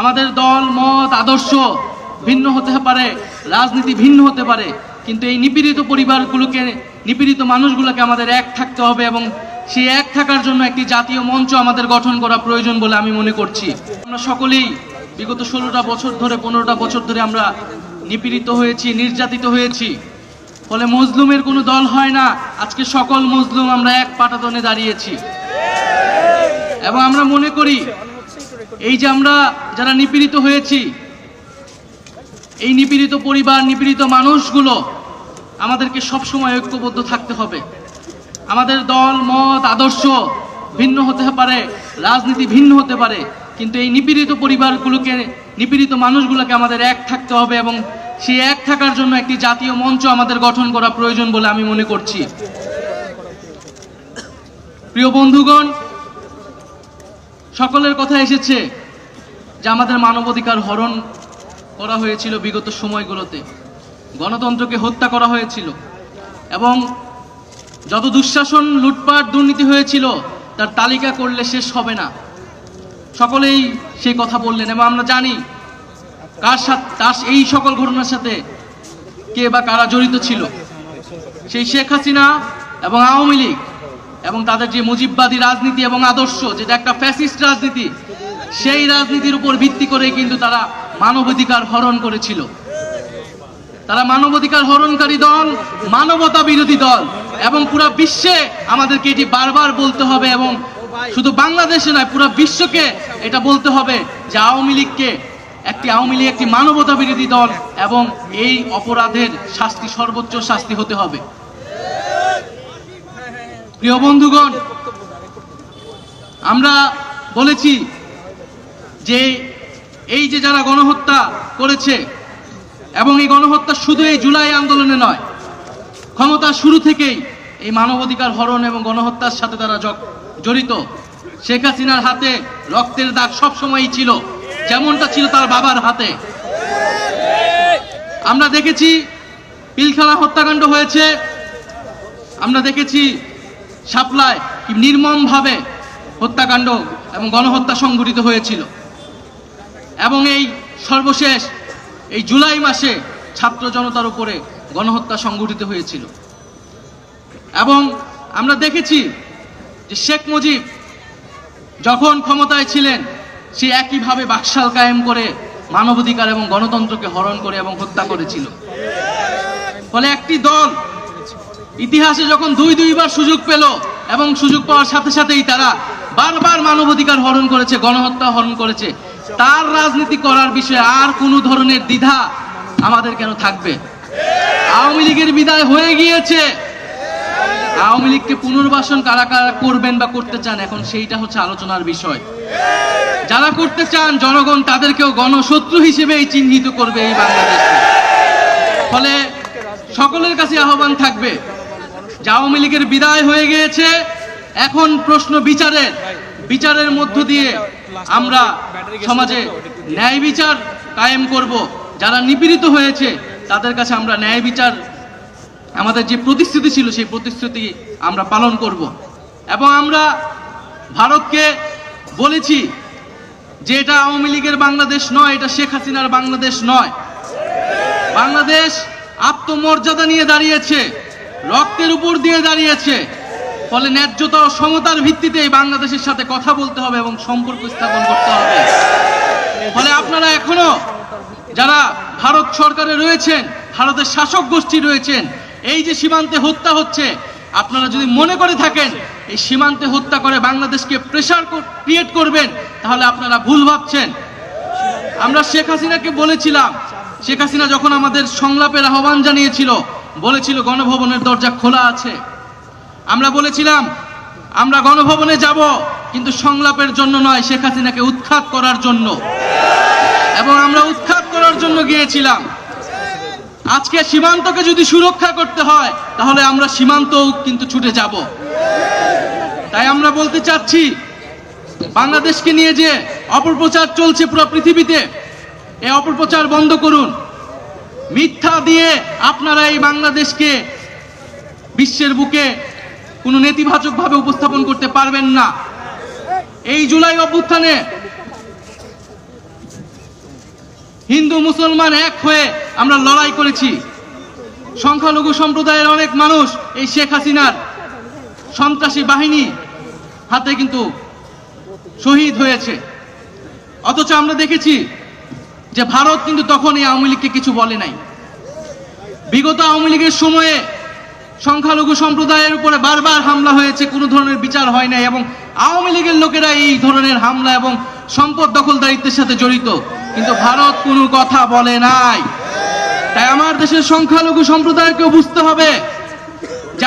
আমাদের দল মত আদর্শ ভিন্ন হতে পারে, রাজনীতি ভিন্ন হতে পারে, কিন্তু এই নিপীড়িত পরিবারগুলোকে, নিপীড়িত মানুষগুলোকে আমাদের এক থাকতে হবে এবং সেই এক থাকার জন্য একটি জাতীয় মঞ্চ আমাদের গঠন করা প্রয়োজন বলে আমি মনে করছি। আমরা সকলেই বিগত 16টা বছর ধরে 15টা বছর ধরে আমরা নিপীড়িত হয়েছি, নির্যাতিত হয়েছি। ফলে মজলুমের কোনো দল হয় না। আজকে সকল মজলুম আমরা এক পাটাতনে দাঁড়িয়েছি এবং আমরা মনে করি এই যে আমরা যারা নিপীড়িত হয়েছি, এই নিপীড়িত পরিবার, নিপীড়িত মানুষগুলো আমাদেরকে সবসময় ঐক্যবদ্ধ থাকতে হবে। আমাদের দল মত আদর্শ ভিন্ন হতে পারে, রাজনীতি ভিন্ন হতে পারে, কিন্তু এই নিপীড়িত পরিবারগুলোকে, নিপীড়িত মানুষগুলোকে আমাদের এক থাকতে হবে এবং সেই এক থাকার জন্য একটি জাতীয় মঞ্চ আমাদের গঠন করা প্রয়োজন বলে আমি মনে করছি। প্রিয় বন্ধুগণ, সকলের কথা এসেছে যে আমাদের মানবাধিকার হরণ করা হয়েছিল বিগত সময়গুলোতে, গণতন্ত্রকে হত্যা করা হয়েছিল এবং যত দুঃশাসন, লুটপাট, দুর্নীতি হয়েছিল তার তালিকা করলে শেষ হবে না। সকলেই সেই কথা বললেন এবং আমরা জানি কার সাথে, এই সকল ঘটনার সাথে কে বা কারা জড়িত ছিল। সেই শেখ হাসিনা এবং আওয়ামী লীগ এবং তাদের যে মুজিববাদী রাজনীতি এবং আদর্শ, যেটা একটা ফ্যাসিস্ট রাজনীতি, সেই রাজনীতির উপর ভিত্তি করে কিন্তু তারা মানবাধিকার হরণ করেছিল। তারা মানবাধিকার হরণকারী দল, মানবতা বিরোধী দল এবং পুরো বিশ্বে আমাদেরকে এটি বারবার বলতে হবে এবং শুধু বাংলাদেশে নয়, পুরো বিশ্বকে এটা বলতে হবে যে আওয়ামী লীগ একটি মানবতা বিরোধী দল এবং এই অপরাধের শাস্তি, সর্বোচ্চ শাস্তি হতে হবে। প্রিয় বন্ধুগণ, আমরা বলেছি যে এই যে যারা গণহত্যা করেছে এবং এই গণহত্যা শুধু এই জুলাই আন্দোলনে নয়, ক্ষমতা শুরু থেকেই এই মানবাধিকার হরণ এবং গণহত্যার সাথে তারা জড়িত। শেখ হাসিনার হাতে রক্তের দাগ সবসময়ই ছিল, যেমনটা ছিল তার বাবার হাতে। আমরা দেখেছি পিলখানা হত্যাকাণ্ড হয়েছে, আমরা দেখেছি শাপলায় কি নির্মমভাবে হত্যাকাণ্ড এবং গণহত্যা সংঘটিত হয়েছিল এবং এই সর্বশেষ এই জুলাই মাসে ছাত্র জনতার উপরে গণহত্যা সংঘটিত হয়েছিল। এবং আমরা দেখেছি যে শেখ মুজিব যখন ক্ষমতায় ছিলেন সে একইভাবে বাকশাল কায়েম করে মানবাধিকার এবং গণতন্ত্রকে হরণ করে এবং হত্যা করেছিল। ফলে একটি দল ইতিহাসে যখন দুইবার সুযোগ পেল এবং সুযোগ পাওয়ার সাথে সাথেই তারা বারবার মানবাধিকার হরণ করেছে, গণহত্যা হরণ করেছে, তার রাজনীতি করার বিষয়ে আর কোনো ধরনের দ্বিধা আমাদের কেন থাকবে? আওয়ামী লীগের বিদায় হয়ে গিয়েছে, আওয়ামী লীগকে পুনর্বাসন কারা কারা করবেন বা করতে চান, এখন সেইটা হচ্ছে আলোচনার বিষয়। যারা করতে চান জনগণ তাদেরকেও গণশত্রু হিসেবেই চিহ্নিত করবে এই বাংলাদেশে। ফলে সকলের কাছে আহ্বান থাকবে যে আওয়ামী লীগের বিদায় হয়ে গিয়েছে, এখন প্রশ্ন বিচারের মধ্য দিয়ে আমরা সমাজে ন্যায় বিচার কায়েম করব। যারা নিপীড়িত হয়েছে তাদের কাছে আমরা ন্যায় বিচার, আমাদের যে প্রতিশ্রুতি ছিল সেই প্রতিশ্রুতি আমরা পালন করব। এবং আমরা ভারতকে বলেছি যে এটা আওয়ামী লীগের বাংলাদেশ নয়, এটা শেখ হাসিনার বাংলাদেশ নয়। বাংলাদেশ আত্মমর্যাদা নিয়ে দাঁড়িয়েছে, রক্তের উপর দিয়ে দাঁড়িয়েছে। ফলে ন্যায্যতা ও সমতার ভিত্তিতে এই বাংলাদেশের সাথে কথা বলতে হবে এবং সম্পর্ক স্থাপন করতে হবে। ফলে আপনারা এখনো যারা ভারত সরকারে রয়েছেন, ভারতের শাসক গোষ্ঠী রয়েছেন, এই যে সীমান্তে হত্যা হচ্ছে, আপনারা যদি মনে করে থাকেন এই সীমান্তে হত্যা করে বাংলাদেশকে প্রেসার ক্রিয়েট করবেন, তাহলে আপনারা ভুল ভাবছেন। আমরা শেখ হাসিনাকে বলেছিলাম, শেখ হাসিনা যখন আমাদের সংলাপের আহ্বান জানিয়েছিল, বলেছিল গণভবনের দরজা খোলা আছে। আমরা বলেছিলাম আমরা গণভবনে যাব, কিন্তু সংলাপের জন্য নয়, শেখ হাসিনাকে উৎখাত করার জন্য। এবং আমরা উৎখাত করার জন্য গিয়েছিলাম। আজকে সীমান্তকে যদি সুরক্ষা করতে হয় তাহলে আমরা সীমান্তও কিন্তু ছুটে যাব। তাই আমরা বলতে চাচ্ছি, বাংলাদেশকে নিয়ে যে অপপ্রচার চলছে পুরো পৃথিবীতে, এই অপপ্রচার বন্ধ করুন। মিথ্যা দিয়ে আপনারা এই বাংলাদেশকে বিশ্বের বুকে কোনো নেতিবাচকভাবে উপস্থাপন করতে পারবেন না। এই জুলাই অভ্যুত্থানে হিন্দু মুসলমান এক হয়ে আমরা লড়াই করেছি। সংখ্যালঘু সম্প্রদায়ের অনেক মানুষ এই শেখ হাসিনার সন্ত্রাসী বাহিনী হাতে কিন্তু শহীদ হয়েছে। অথচ আমরা দেখেছি যে ভারত কিন্তু তখন এই আওয়ামী লীগকে কিছু বলে নাই। বিগত আওয়ামী লীগের সময়ে সংখ্যালঘু সম্প্রদায়ের উপরে বারবার হামলা হয়েছে, কোনো ধরনের বিচার হয় নাই, এবং আওয়ামী লীগের লোকেরা এই ধরনের হামলা এবং সম্পদ দখলদারিত্বের সাথে জড়িত, কিন্তু ভারত কোনো কথা বলে নাই। তাই আমার দেশের সংখ্যালঘু সম্প্রদায়কেও বুঝতে হবে যে